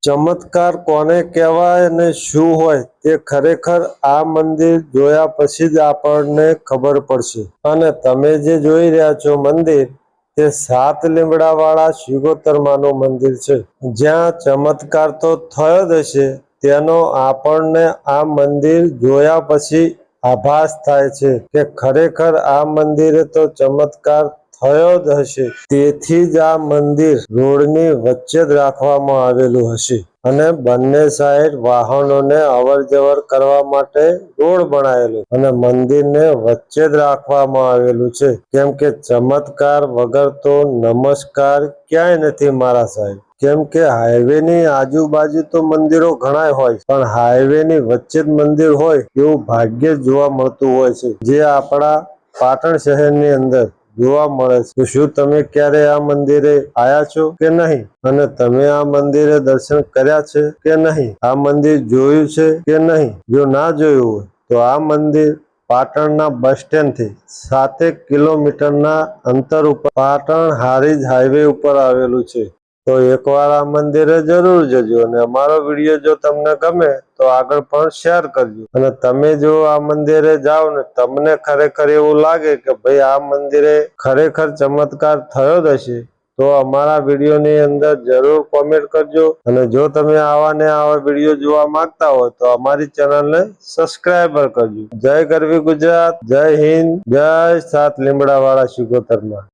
ચમત્કાર કોને કહેવાય અને શું હોય તે ખરેખર આ મંદિર જોયા પછી જ આપણને ખબર પડશે। અને તમે જે જોઈ રહ્યા છો મંદિર તે 7 લીમડાવાળા શિગોતરમાનું મંદિર છે, જ્યાં ચમત્કાર તો થયો જ હશે તેનો આપણને આ મંદિર જોયા પછી આભાસ થાય છે કે ખરેખર આ મંદિરે તો ચમત્કાર થયો જ હશે। તેથી જ આ મંદિર રોડની વચ્ચે જ રાખવામાં આવેલું હશે અને બંને સાઈડ વાહનોને અવર જવર કરવા માટે રોડ બનાવેલો અને મંદિરને વચ્ચે જ રાખવામાં આવેલું છે, કેમ કે ચમત્કાર વગર તો નમસ્કાર ક્યાંય નથી મારા સાહેબ। કેમ કે હાઈવેની આજુબાજુ તો મંદિરો ઘણા હોય, પણ હાઈવેની વચ્ચે જ મંદિર હોય એવું ભાગ્યે જ જોવા મળતું હોય છે, જે આપણા પાટણ શહેરની અંદર જોવા મળે છે। તો શું તમે ક્યારે આ મંદિરે આયા છો કે નહીં? અને તમે આ મંદિરે દર્શન કર્યા છે કે નહીં? આ મંદિર જોયું છે કે નહીં? જો ના જોયું હોય તો આ મંદિર પાટણના બસ સ્ટેન્ડથી 7 કિલોમીટરના અંતર ઉપર પાટણ હારીજ હાઈવે ઉપર આવેલું છે। તો એકવાર આ મંદિરે જરૂર જજો અને અમારો વિડીયો જો તમને ગમે તો આગળ પણ શેર કરજો। અને તમે જો આ મંદિરે જાઓ ને તમને ખરેખર એવું લાગે કે ભાઈ આ મંદિરે ખરેખર ચમત્કાર થયો જ હશે તો અમારા વિડીયોની અંદર જરૂર કોમેન્ટ કરજો। અને જો તમે આવા ને આવા વિડીયો જોવા માંગતા હોય તો અમારી ચેનલને સબસ્ક્રાઈબર કરજો। જય ગરવી ગુજરાત, જય હિન્દ, જય 7 લીમડાવાળા શિગોતરમાં।